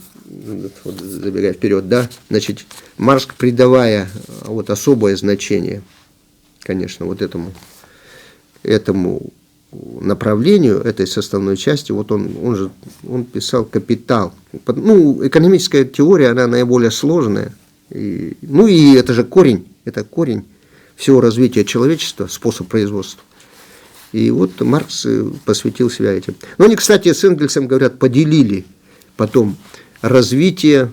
вот, забегая вперед, да, значит, Маркс, придавая вот особое значение, конечно, вот этому направлению этой составной части, вот он писал «Капитал». Ну, экономическая теория, она наиболее сложная. И это же корень всего развития человечества, способ производства. И вот Маркс посвятил себя этим. Но они, кстати, с Энгельсом, говорят, поделили потом изучение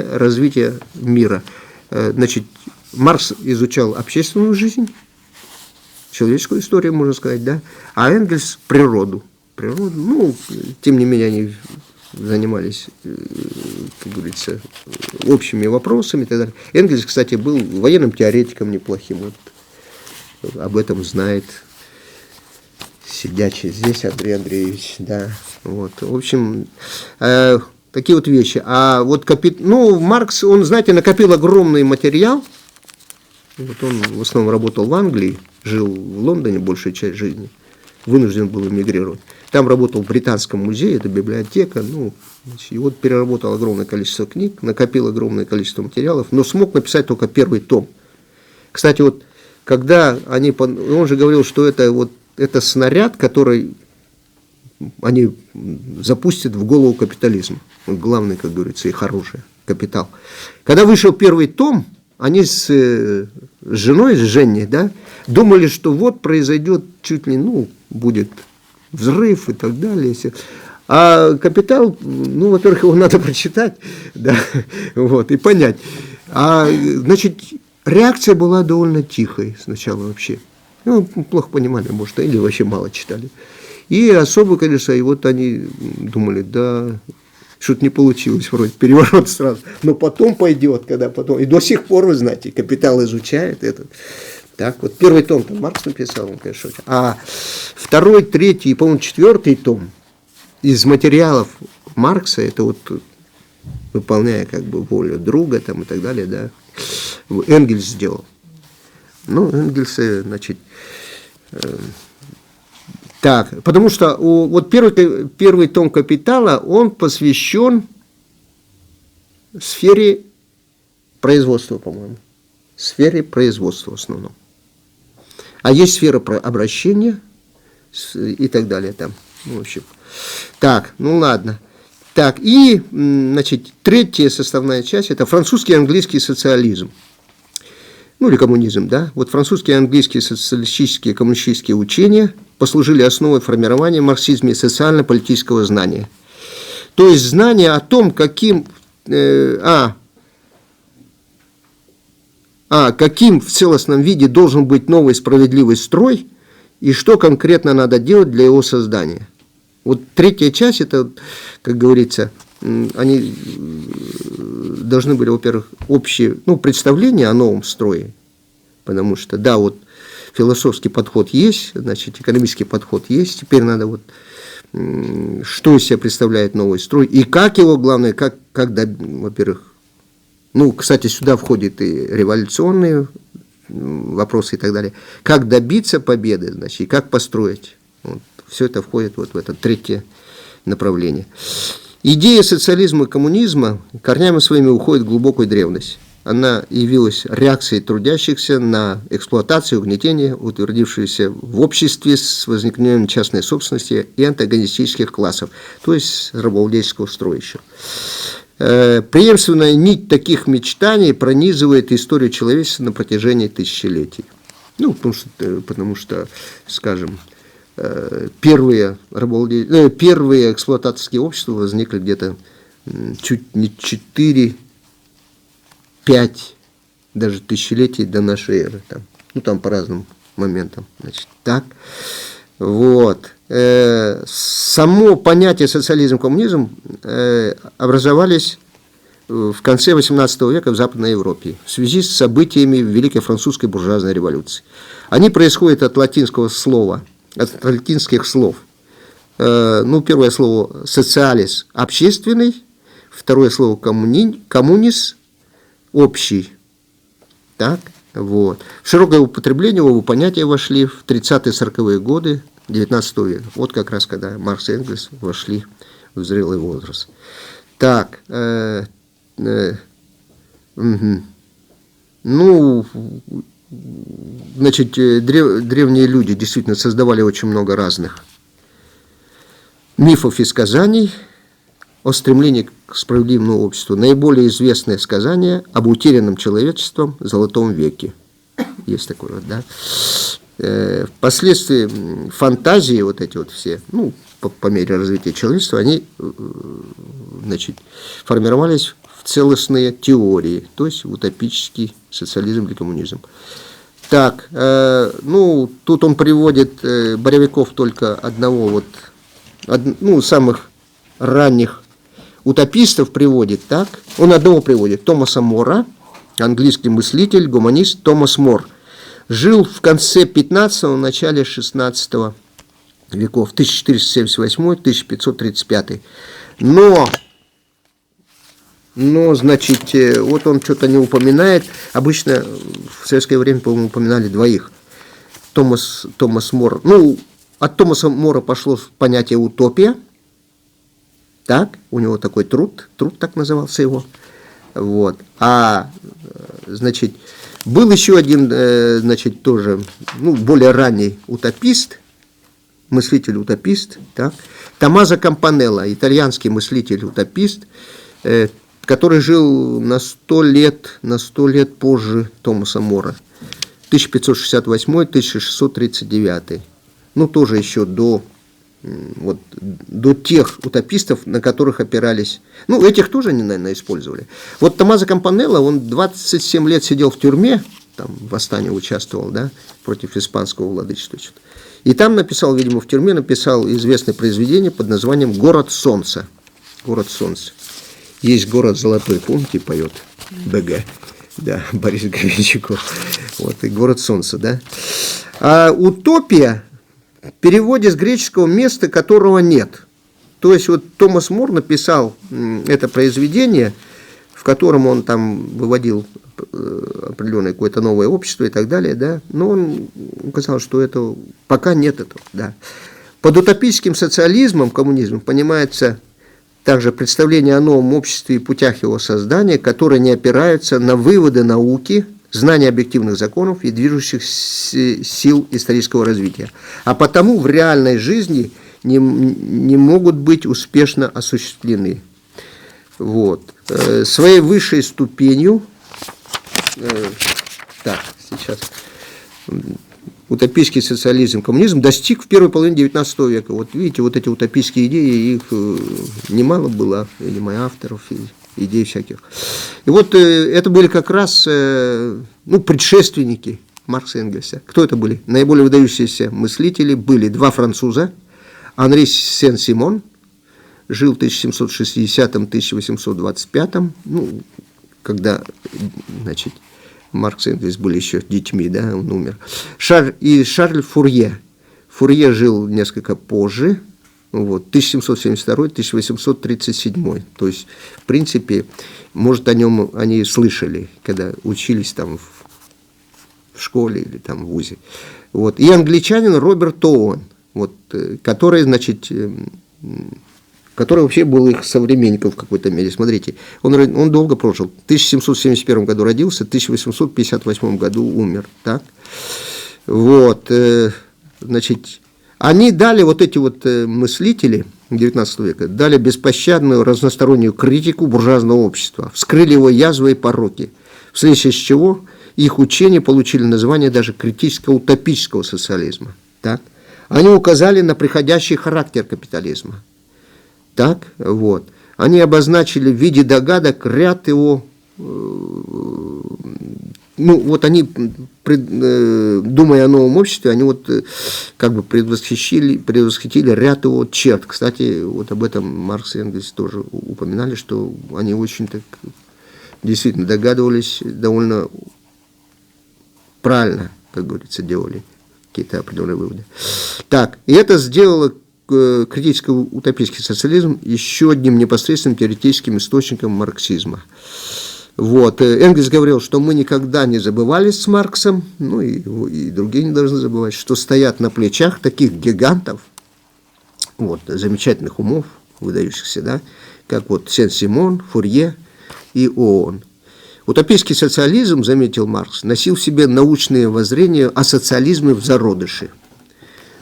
развития мира. Значит, Маркс изучал общественную жизнь, человеческую историю, можно сказать, да, а Энгельс природу. Ну, тем не менее, они занимались, как говорится, общими вопросами и так далее. Энгельс, кстати, был военным теоретиком неплохим, вот, об этом знает сидячий здесь Андрей Андреевич, да, вот, в общем, такие вот вещи. А вот Маркс, он, знаете, накопил огромный материал. Вот он в основном работал в Англии, жил в Лондоне большую часть жизни, вынужден был эмигрировать. Там работал в Британском музее, это библиотека, и вот переработал огромное количество книг, накопил огромное количество материалов, но смог написать только первый том. Кстати, вот когда он же говорил, что это снаряд, который они запустят в голову капитализма. Главное, как говорится, их оружие, капитал. Когда вышел первый том, они с женой, с Женей, да, думали, что вот произойдет чуть ли, будет взрыв и так далее. А «Капитал», во-первых, его надо прочитать, да, вот, и понять. Значит, реакция была довольно тихой сначала вообще. Плохо понимали, может, или вообще мало читали. И особо, конечно, и вот они думали, да, что-то не получилось, вроде переворот сразу. Но потом пойдет, когда потом. И до сих пор, вы знаете, «Капитал» изучает этот. Так вот, первый том там Маркс написал, он, конечно, очень. А второй, третий и, по-моему, четвертый том из материалов Маркса, это вот, выполняя как бы волю друга там и так далее, да, Энгельс сделал. Энгельс, значит, так, потому что вот первый том «Капитала», он посвящен сфере производства, по-моему. Сфере производства в основном. А есть сфера обращения и так далее там. В общем. Так, ладно. Так, и, значит, третья составная часть – это французский и английский социализм. Или коммунизм, да. Вот французские и английские социалистические и коммунистические учения послужили основой формирования в марксизме социально-политического знания. То есть знание о том, каким в целостном виде должен быть новый справедливый строй и что конкретно надо делать для его создания. Вот третья часть, это, как говорится, они должны были, во-первых, общее представление о новом строе, потому что, да, вот философский подход есть, значит, экономический подход есть, теперь надо что из себя представляет новый строй, и как его, главное, во-первых, кстати, сюда входят и революционные вопросы и так далее, как добиться победы, значит, и как построить. Вот, все это входит вот в это третье направление. Идея социализма и коммунизма корнями своими уходит в глубокую древность. Она явилась реакцией трудящихся на эксплуатацию, угнетение, утвердившуюся в обществе с возникновением частной собственности и антагонистических классов, то есть рабовладельческого строя еще. Преемственная нить таких мечтаний пронизывает историю человечества на протяжении тысячелетий. Ну, потому что скажем, первые эксплуататорские общества возникли где-то чуть не 4-5 даже тысячелетий до нашей эры. Там, ну, там по разным моментам. Значит, так. Вот. Само понятие социализм-коммунизм образовались в конце XVIII века в Западной Европе в связи с событиями Великой Французской буржуазной революции. Они происходят от латинских слов. Ну, первое слово «социалис» – общественный, второе слово «коммунис» – общий. Так, вот. В широкое употребление оба понятия вошли в 30-40-е годы XIX века. Вот как раз когда Маркс и Энгельс вошли в зрелый возраст. Так, ну, значит, древние люди действительно создавали очень много разных мифов и сказаний о стремлении к справедливому обществу. Наиболее известное сказание об утерянном человечеством Золотом веке. Есть такое вот, да. Впоследствии фантазии вот эти вот все, ну, по мере развития человечества, они, значит, формировались в целостные теории, то есть в утопический социализм или коммунизм. Так, ну, тут он приводит Боровиков только одного ну, самых ранних утопистов приводит, так? Он одного приводит, Томаса Мора, английский мыслитель, гуманист Томас Мор. Жил в конце 15-го, начале 16 веков, 1478-1535. Но, значит, вот он что-то не упоминает. Обычно в советское время, по-моему, упоминали двоих. Томас Мор. Ну, от Томаса Мора пошло понятие утопия. Так, у него такой труд так назывался его. Вот. А, значит, был еще один, значит, тоже, ну, более ранний утопист, мыслитель-утопист, так, Томмазо Кампанелло, итальянский мыслитель-утопист, который жил на 100 лет позже Томаса Мора, 1568-1639. Ну, тоже еще до тех утопистов, на которых опирались. Ну, этих тоже они, наверное, использовали. Вот Томмазо Кампанелло, он 27 лет сидел в тюрьме, там в восстании участвовал, да, против испанского владычества. И там написал, видимо, в тюрьме написал известное произведение под названием «Город солнца». «Город солнца». Есть город золотой, помните, поет БГ, да, Борис Гребенщиков. Вот, и «Город солнца», да. А утопия в переводе с греческого «место, которого нет». То есть вот Томас Мор написал это произведение, в котором он там выводил определенное какое-то новое общество и так далее, да, но он указал, что это пока нет этого, да. Под утопическим социализмом, коммунизмом понимается также представление о новом обществе и путях его создания, которые не опираются на выводы науки, знание объективных законов и движущих сил исторического развития, а потому в реальной жизни не могут быть успешно осуществлены. Вот. Своей высшей ступенью, так, сейчас, утопический социализм, коммунизм достиг в первой половине XIX века. Вот видите, вот эти утопические идеи, их немало было, немало авторов, идей всяких. И вот это были как раз, ну, предшественники Маркса и Энгельса. Кто это были? Наиболее выдающиеся мыслители были два француза. Анри Сен-Симон, жил в 1760-1825, ну, когда, значит, Маркс и Энгельс были еще детьми, да, он умер. И Шарль Фурье. Фурье жил несколько позже, вот, 1772-1837. То есть, в принципе, может, о нем они слышали, когда учились там в школе или там в вузе. Вот. И англичанин Роберт Оуэн, вот, который, значит, который вообще был их современником в какой-то мере. Смотрите, он долго прожил. В 1771 году родился, в 1858 году умер. Так? Вот, значит, они дали, вот эти вот мыслители XIX века, дали беспощадную разностороннюю критику буржуазного общества, вскрыли его язвы и пороки, вследствие чего их учения получили название даже критическо-утопического социализма. Так? Они указали на приходящий характер капитализма. Так? Вот. Они обозначили в виде догадок ряд его... Ну, вот они, думая о новом обществе, они вот как бы предвосхитили ряд его черт. Кстати, вот об этом Маркс и Энгельс тоже упоминали, что они очень так действительно догадывались, довольно правильно, как говорится, делали какие-то определенные выводы. Так, и это сделало критическо-утопический социализм еще одним непосредственным теоретическим источником марксизма. Вот. Энгельс говорил, что мы никогда не забывались с Марксом, ну и другие не должны забывать, что стоят на плечах таких гигантов, вот, замечательных умов, выдающихся, да, как вот Сен-Симон, Фурье и ООН. Утопический социализм, заметил Маркс, носил в себе научные воззрения о социализме в зародыше.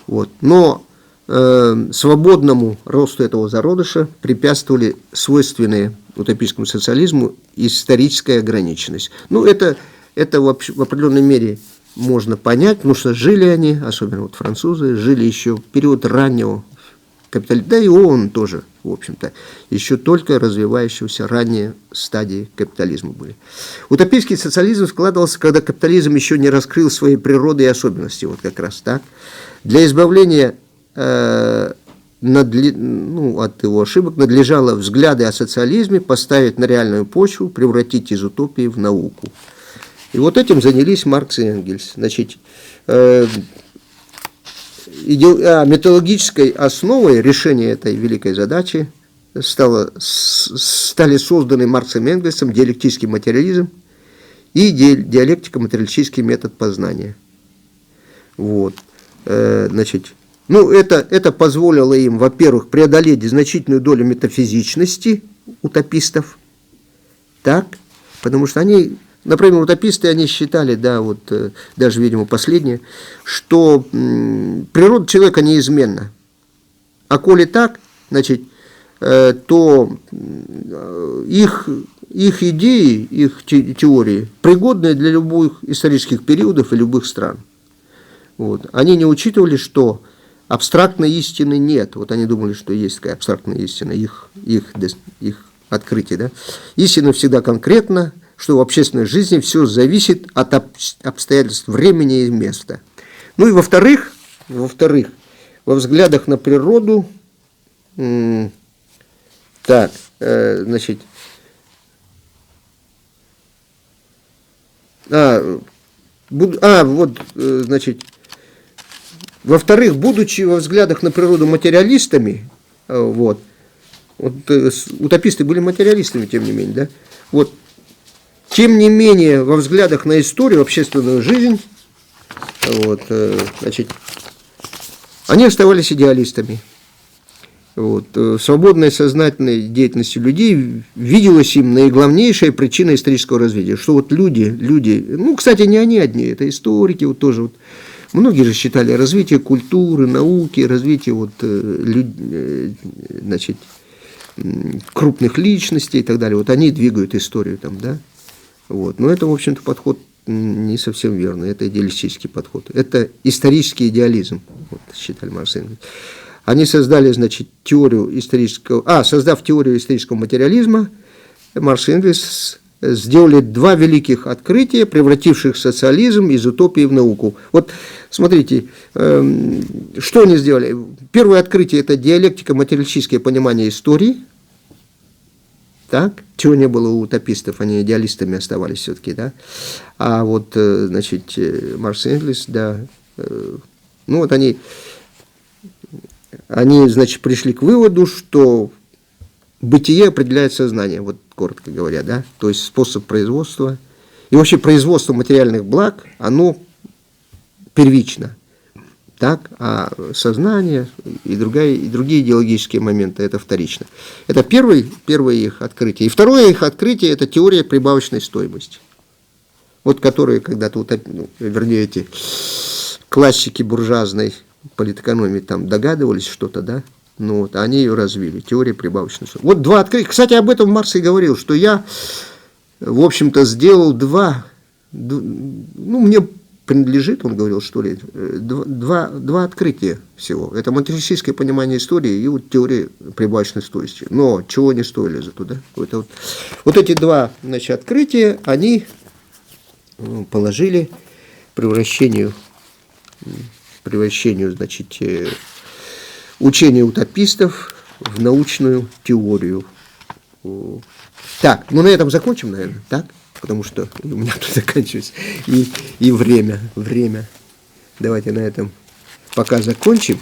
Вот. Но свободному росту этого зародыша препятствовали свойственные утопическому социализму историческая ограниченность. Ну, это в определенной мере можно понять, потому что жили они, особенно вот французы, жили еще в период раннего капитализма, да и ООН тоже, в общем-то, еще только развивающегося ранние стадии капитализма были. Утопический социализм складывался, когда капитализм еще не раскрыл своей природы и особенности, вот как раз так. Для избавления от его ошибок надлежало взгляды о социализме поставить на реальную почву, превратить из утопии в науку. И вот этим занялись Маркс и Энгельс. Значит, методологической основой решения этой великой задачи стали созданы Марксом и Энгельсом диалектический материализм и диалектико-материалистический метод познания. Вот. Значит, это позволило им, во-первых, преодолеть значительную долю метафизичности утопистов, так, потому что они, например, утописты, они считали, да, вот даже, видимо, последние, что природа человека неизменна. А коли так, значит, то их идеи, их теории пригодны для любых исторических периодов и любых стран. Вот. Они не учитывали, что абстрактной истины нет. Вот они думали, что есть такая абстрактная истина, их открытие. Да? Истина всегда конкретна, что в общественной жизни все зависит от обстоятельств времени и места. Ну и во-вторых, во взглядах на природу, значит, во-вторых, будучи во взглядах на природу материалистами, утописты были материалистами, тем не менее, да, вот, тем не менее, во взглядах на историю, общественную жизнь, значит, они оставались идеалистами. Вот. Свободной сознательной деятельностью людей виделась им наиглавнейшая причина исторического развития, что вот люди, ну, кстати, не они одни, это историки, вот тоже вот. Многие же считали развитие культуры, науки, развитие значит, крупных личностей и так далее. Вот они двигают историю там, да. Вот. Но это, в общем-то, подход не совсем верный. Это идеалистический подход. Это исторический идеализм, вот, считали Маркс и Энгельс. Они создали, значит, создав теорию исторического материализма, Маркс и Энгельс сделали два великих открытия, превративших социализм из утопии в науку. Вот смотрите, что они сделали. Первое открытие – это диалектико-материалистическое понимание истории. Так, чего не было у утопистов, они идеалистами оставались все-таки, да. А вот, значит, Маркс и Энгельс, да, ну вот они, значит, пришли к выводу, что бытие определяет сознание, вот коротко говоря, да, то есть способ производства. И вообще производство материальных благ, оно первично, так, а сознание и другие идеологические моменты, это вторично. Это первое их открытие. И второе их открытие – это теория прибавочной стоимости. Вот которые когда-то, вернее, эти классики буржуазной политэкономии там догадывались что-то, да, ну вот, они ее развили, теория прибавочной стоимости. Вот два открытия. Кстати, об этом Маркс и говорил, что я, в общем-то, сделал два ну, мне принадлежит, он говорил, что ли, два открытия всего. Это материалистическое понимание истории и вот теория прибавочной стоимости. Но чего не стоили зато, да? Вот эти два, значит, открытия, они положили превращению, значит, учения утопистов в научную теорию. Так, ну на этом закончим, наверное, так? Потому что у меня тут заканчивается и время. Давайте на этом пока закончим.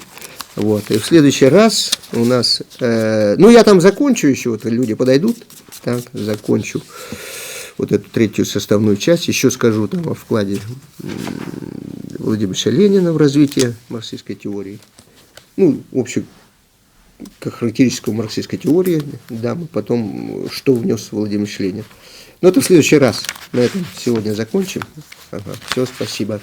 Вот. И в следующий раз у нас... ну, я там закончу еще, вот люди подойдут. Так, закончу вот эту третью составную часть. Еще скажу там о вкладе Владимира Ильича Ленина в развитие марксистской теории. Ну, общую как характеристику марксистской теории, да, потом, что внес Владимир Ильич Ленин. Но это в следующий раз. На этом сегодня закончим. Ага, все, спасибо.